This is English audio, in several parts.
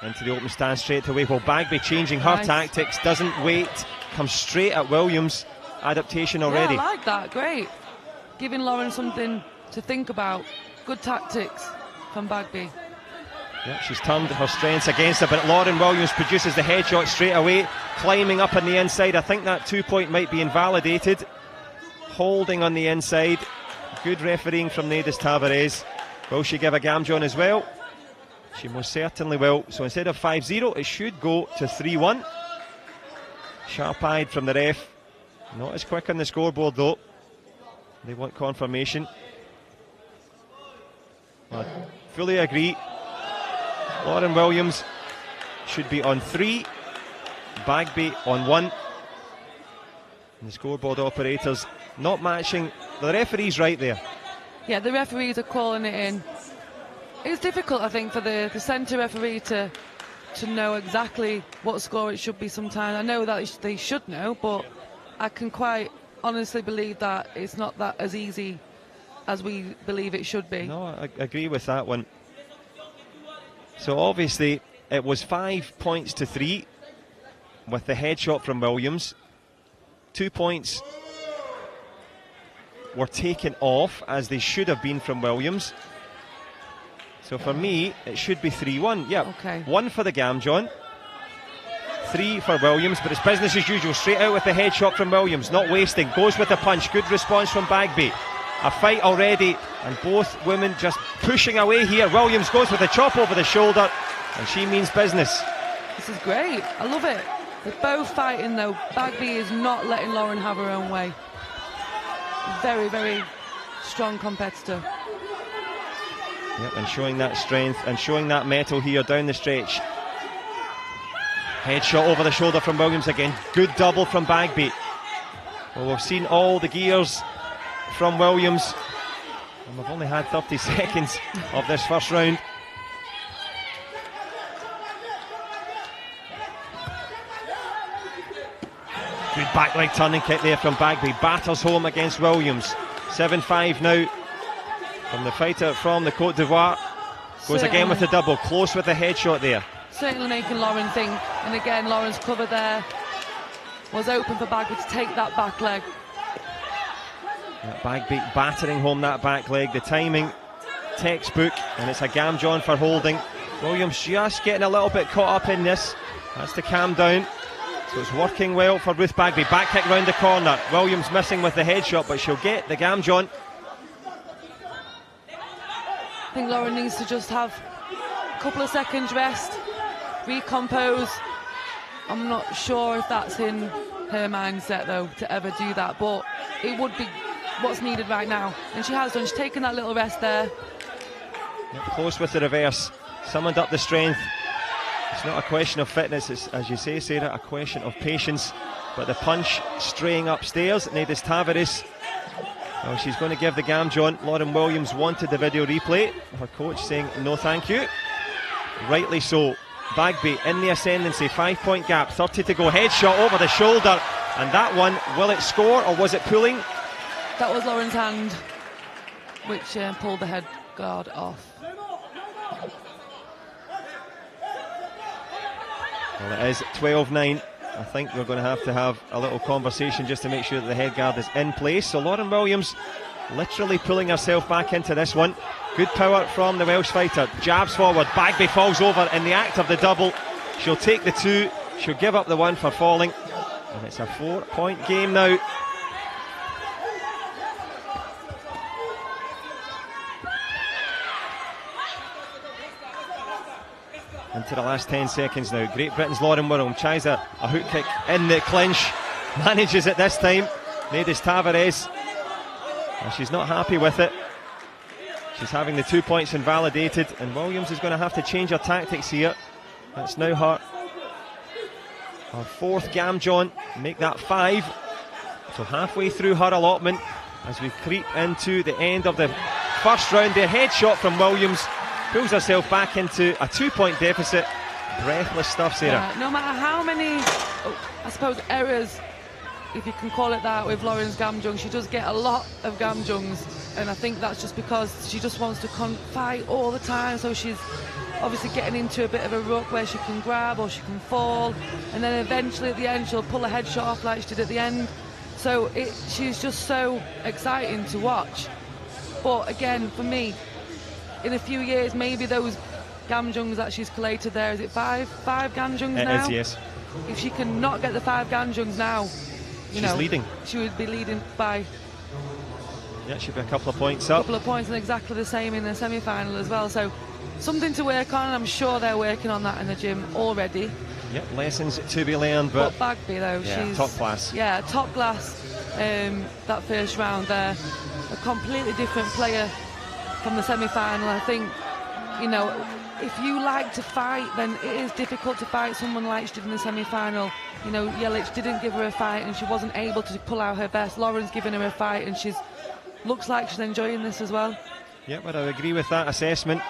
into the open stand straight away. Well, Gbagbi changing her tactics, doesn't wait, comes straight at Williams. Adaptation already. Yeah, I like that, great. Giving Lauren something to think about. Good tactics from Gbagbi. Yeah, she's turned her strengths against her, but Lauren Williams produces the headshot straight away, climbing up on the inside. I think that 2 point might be invalidated. Holding on the inside. Good refereeing from Nedis Tavares. Will she give a Gamjon as well? She most certainly will. So instead of 5-0, it should go to 3-1. Sharp-eyed from the ref. Not as quick on the scoreboard though. They want confirmation. I fully agree. Lauren Williams should be on 3. Gbagbi on 1. And the scoreboard operators not matching. The referee's right there. Yeah, the referees are calling it in. It's difficult, I think, for the centre referee to know exactly what score it should be sometimes. I know that they should know, but I can quite honestly believe that it's not that as easy as we believe it should be. No, I agree with that one. So obviously it was 5 points to 3 with the headshot from Williams. 2 points were taken off as they should have been from Williams. So for me, it should be 3-1. Yeah, okay. 1 for the Gamjon, 3 for Williams, but it's business as usual. Straight out with the headshot from Williams, not wasting, goes with the punch. Good response from Gbagbi. A fight already, and both women just pushing away here. Williams goes with a chop over the shoulder, and she means business. This is great. I love it. They're both fighting though. Gbagbi is not letting Lauren have her own way. Very, very strong competitor. Yep, and showing that strength and showing that mettle here down the stretch. Headshot over the shoulder from Williams again. Good double from Gbagbi. Well, we've seen all the gears from Williams, and we've only had 30 seconds of this first round. Good back leg turning kick there from Gbagbi. Batters home against Williams. 7-5 now from the fighter from the Cote d'Ivoire. Goes again with the double. Close with the headshot there. Certainly making Lauren think. And again, Lauren's cover there was open for Gbagbi to take that back leg. Yeah, Gbagbi battering home that back leg. The timing, textbook, and it's a Gamjon for holding. Williams just getting a little bit caught up in this. That's to calm down. So it's working well for Ruth Gbagbi. Back kick round the corner. Williams missing with the headshot, but she'll get the Gamjon. I think Lauren needs to just have a couple of seconds rest, recompose. I'm not sure if that's in her mindset though to ever do that, but it would be what's needed right now, and she has done. She's taken that little rest there. Close with the reverse, summoned up the strength. It's not a question of fitness, it's, as you say, Sarah, a question of patience. But the punch straying upstairs. Nedis Tavares, well, she's going to give the Gamjon. Lauren Williams wanted the video replay. Her coach saying no thank you. Rightly so. Gbagbi in the ascendancy, 5 point gap, 30 to go. Headshot over the shoulder, and that one, will it score or was it pulling? That was Lauren's hand, which pulled the head guard off. Well, it is 12-9. I think we're going to have a little conversation just to make sure that the head guard is in place. So Lauren Williams literally pulling herself back into this one. Good power from the Welsh fighter. Jabs forward, Gbagbi falls over in the act of the double. She'll take the 2, she'll give up the 1 for falling. And it's a 4 point game now. Into the last 10 seconds now. Great Britain's Lauren Williams tries a hook kick in the clinch. Manages it this time. Nedis Tavares. Well, she's not happy with it. She's having the 2 points invalidated, and Williams is going to have to change her tactics here. That's now her 4th Gamjon. Make that 5. So halfway through her allotment as we creep into the end of the first round. The headshot from Williams pulls herself back into a 2 point deficit. Breathless stuff, Sarah. No matter how many, I suppose, errors, if you can call it that, with Lauren's Gamjung, she does get a lot of Gamjungs. and I think that's just because she just wants to fight all the time, so she's obviously getting into a bit of a rut where she can grab or she can fall, and then eventually at the end she'll pull a headshot off like she did at the end. So she's just so exciting to watch. But again, for me, in a few years, maybe those Gamjungs that she's collated there, is it five Gamjungs now? It is, yes. If she can not get the 5 Gamjungs now, she's leading. She would be leading by... Yeah, she'd be a couple of points up. A couple of points, and exactly the same in the semi-final as well. So something to work on, and I'm sure they're working on that in the gym already. Yep, lessons to be learned. But Gbagbi, though, yeah, she's... top class. Yeah, top class. That first round there. A completely different player from the semi-final. I think, you know, if you like to fight, then it is difficult to fight someone like she did in the semi-final. You know, JELIC didn't give her a fight and she wasn't able to pull out her best. Lauren's given her a fight and she's looks like she's enjoying this as well. Yeah, but I agree with that assessment.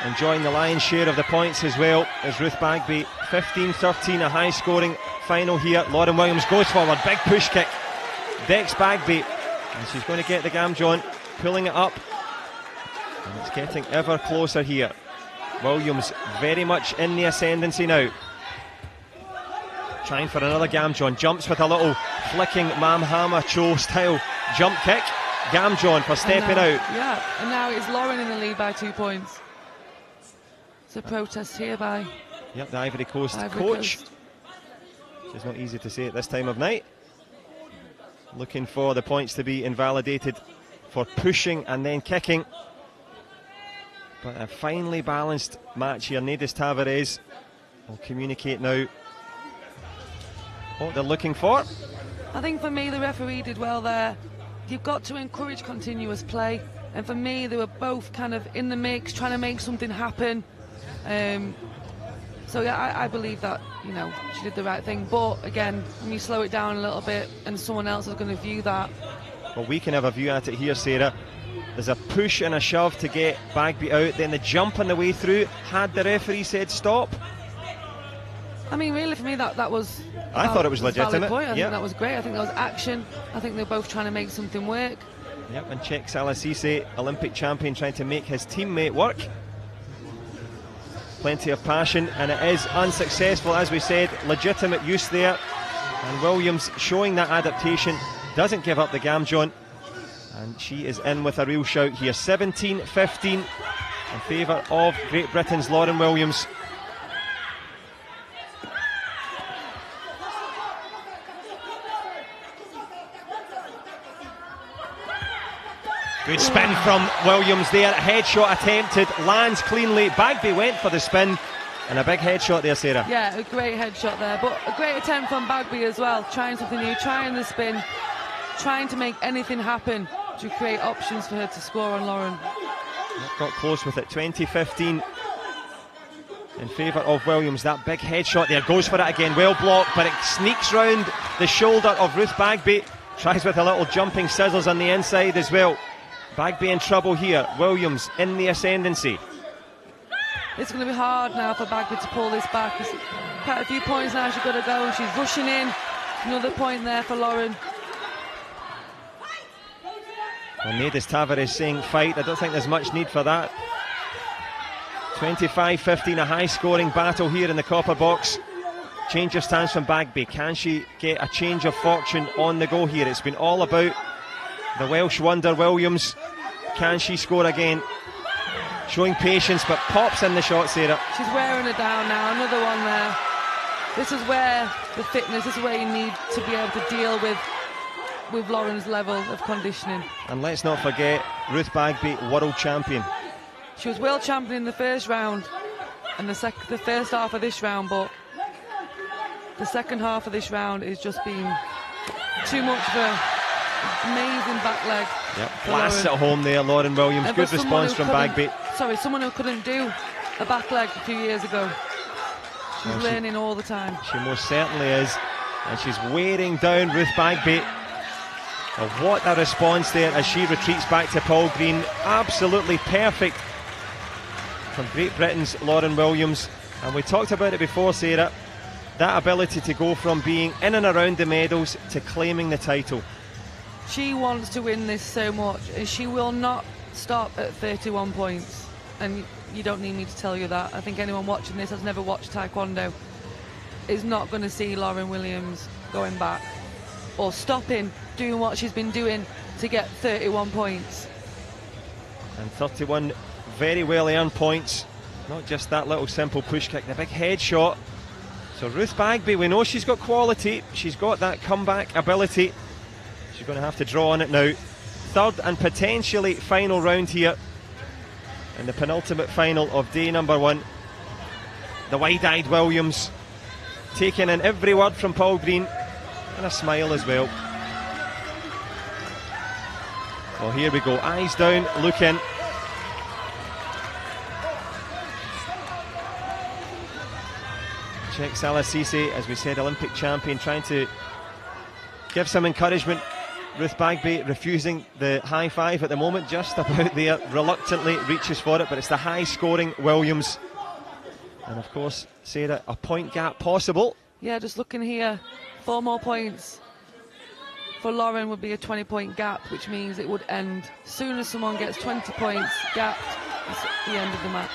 Enjoying the lion's share of the points as well as Ruth Gbagbi. 15-13, a high-scoring final here. Lauren Williams goes forward, big push kick. Dex Gbagbi, and she's going to get the Gamjon, pulling it up. And it's getting ever closer here. Williams very much in the ascendancy now. Trying for another Gamjon, jumps with a little flicking Mamhama Cho style jump kick. Gamjon for stepping out. Yeah, and now it's Lauren in the lead by 2 points. It's a protest here by... Yep, the Ivory Coast coach. It's not easy to say at this time of night. Looking for the points to be invalidated for pushing and then kicking. But a finely balanced match here. Nedis Tavares will communicate now what they're looking for. I think for me the referee did well there. You've got to encourage continuous play, and for me they were both kind of in the mix trying to make something happen. So yeah, I believe that, you know, she did the right thing. But again, when you slow it down a little bit and someone else is going to view that. Well, we can have a view at it here, Sarah. There's a push and a shove to get Gbagbi out, then the jump on the way through. Had the referee said stop? I mean, really, for me, that was... I thought it was legitimate. I think that was great. I think that was action. I think they're both trying to make something work. Yep, and Cheick Salasise, Olympic champion, trying to make his teammate work. Plenty of passion, and it is unsuccessful, as we said. Legitimate use there, and Williams showing that adaptation, doesn't give up the Gamjon, and she is in with a real shout here. 17-15 in favour of Great Britain's Lauren Williams. Good spin from Williams there. Headshot attempted, lands cleanly. Gbagbi went for the spin, and a big headshot there, Sarah. Yeah, a great headshot there, but a great attempt from Gbagbi as well. Trying something new, trying the spin, trying to make anything happen to create options for her to score on Lauren. Got close with it. 20-15 in favour of Williams. That big headshot there, goes for it again. Well blocked, but it sneaks round the shoulder of Ruth Gbagbi. Tries with a little jumping scissors on the inside as well. Gbagbi in trouble here. Williams in the ascendancy. It's going to be hard now for Gbagbi to pull this back. There's quite a few points now she's got to go, and she's rushing in. Another point there for Lauren. Well, Nedis Tavares saying fight. I don't think there's much need for that. 25-15, a high-scoring battle here in the copper box. Change of stance from Gbagbi. Can she get a change of fortune on the go here? It's been all about the Welsh wonder Williams. Can she score again? Showing patience, but pops in the shot, Sarah. She's wearing her down now. Another one there. This is where the fitness, this is where you need to be able to deal with Lauren's level of conditioning. And let's not forget, Ruth Gbagbi, world champion. She was world champion in the first round and the first half of this round, but the second half of this round is just been too much for amazing back leg. Yep, blasts at home there, Lauren Williams. Good response from Gbagbi. Sorry, someone who couldn't do a back leg a few years ago. She's learning all the time. She most certainly is. And she's wearing down Ruth Gbagbi. Well, what a response there as she retreats back to Paul Green. Absolutely perfect from Great Britain's Lauren Williams. And we talked about it before, Sarah. That ability to go from being in and around the medals to claiming the title. She wants to win this so much, and she will not stop at 31 points. And you don't need me to tell you that. I think anyone watching this has never watched Taekwondo is not going to see Lauren Williams going back or stopping doing what she's been doing to get 31 points. And 31 very well earned points. Not just that little simple push kick, the big head shot. So Ruth Gbagbi, we know she's got quality, she's got that comeback ability. She's going to have to draw on it now. Third and potentially final round here in the penultimate final of day number 1. The wide-eyed Williams taking in every word from Paul Green, and a smile as well. Well, here we go, eyes down, looking. Check Salah Cisse, as we said, Olympic champion, trying to give some encouragement. Ruth Gbagbi refusing the high five at the moment, just about there, reluctantly reaches for it, but it's the high-scoring Williams. And of course, Sarah, a point gap possible. Yeah, just looking here, 4 more points for Lauren would be a 20-point gap, which means it would end as soon as someone gets 20 points gapped. It's the end of the match.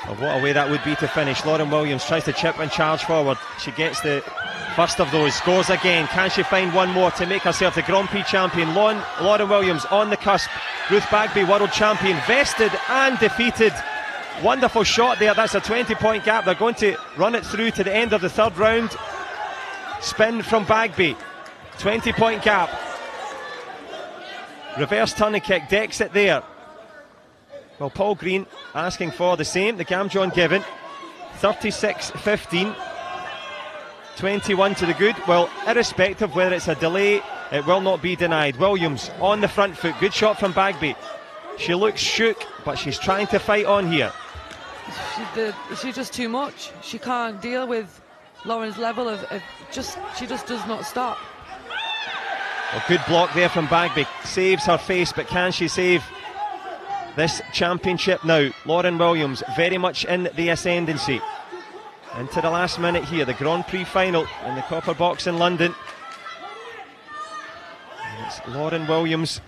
Oh, what a way that would be to finish. Lauren Williams tries to chip and charge forward. She gets the first of those, scores again. Can she find one more to make herself the Grand Prix champion? Lauren Williams on the cusp. Ruth Gbagbi, world champion, vested and defeated. Wonderful shot there. That's a 20-point gap. They're going to run it through to the end of the third round. Spin from Gbagbi. 20-point gap. Reverse turning kick, decks it there. Well, Paul Green asking for the same. The Gamjon given. 36-15. 21 to the good. Well, irrespective whether it's a delay, it will not be denied. Williams on the front foot. Good shot from Gbagbi. She looks shook, but she's trying to fight on here. She's just too much. She can't deal with Lauren's level of she just does not stop. Well, good block there from Gbagbi. Saves her face, but can she save this championship now? Lauren Williams very much in the ascendancy. Into the last minute here, the Grand Prix final in the Copper Box in London. And it's Lauren Williams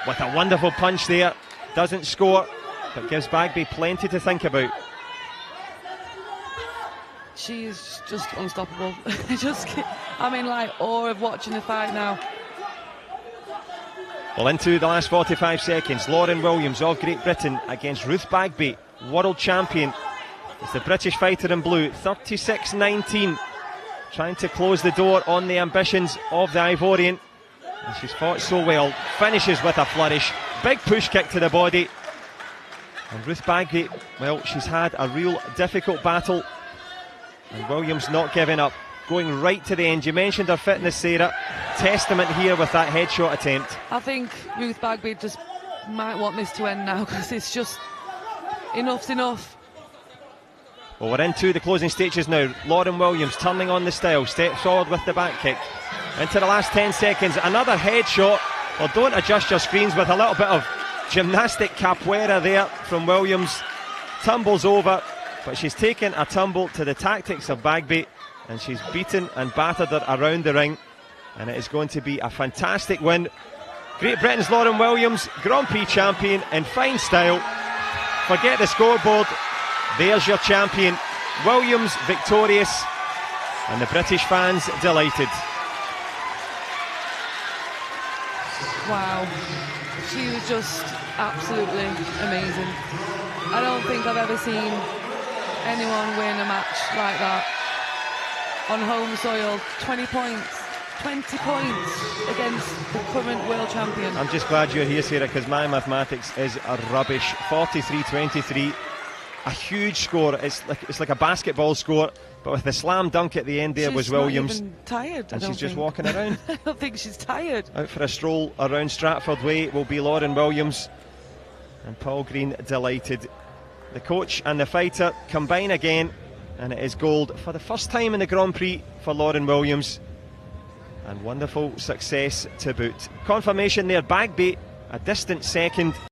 with a wonderful punch there. Doesn't score, but gives Gbagbi plenty to think about. She is just unstoppable. I'm in like awe of watching the fight now. Well, into the last 45 seconds, Lauren Williams of Great Britain against Ruth Gbagbi, world champion. It's the British fighter in blue, 36-19. Trying to close the door on the ambitions of the Ivorian. And she's fought so well. Finishes with a flourish. Big push kick to the body. And Ruth Gbagbi, well, she's had a real difficult battle. And Williams not giving up. Going right to the end. You mentioned her fitness, Sarah. Testament here with that headshot attempt. I think Ruth Gbagbi just might want this to end now, because it's just enough's enough. Well, we're into the closing stages now. Lauren Williams turning on the style. Steps forward with the back kick. Into the last 10 seconds. Another headshot. Well, don't adjust your screens with a little bit of gymnastic capoeira there from Williams. Tumbles over, but she's taken a tumble to the tactics of Gbagbi, and she's beaten and battered her around the ring. And it is going to be a fantastic win. Great Britain's Lauren Williams, Grand Prix champion in fine style. Forget the scoreboard. There's your champion. Williams victorious, and the British fans delighted. Wow, she was just absolutely amazing. I don't think I've ever seen anyone win a match like that on home soil. 20 points. 20 points against the current world champion. I'm just glad you're here, Sarah, because my mathematics is a rubbish. 43-23, a huge score. It's like a basketball score, but with the slam dunk at the end there was Williams. She's not even tired, and she's just walking around. I don't think she's tired. Out for a stroll around Stratford Way will be Lauren Williams, and Paul Green delighted. The coach and the fighter combine again, and it is gold for the first time in the Grand Prix for Lauren Williams. And wonderful success to boot. Confirmation there, Gbagbi a distant second.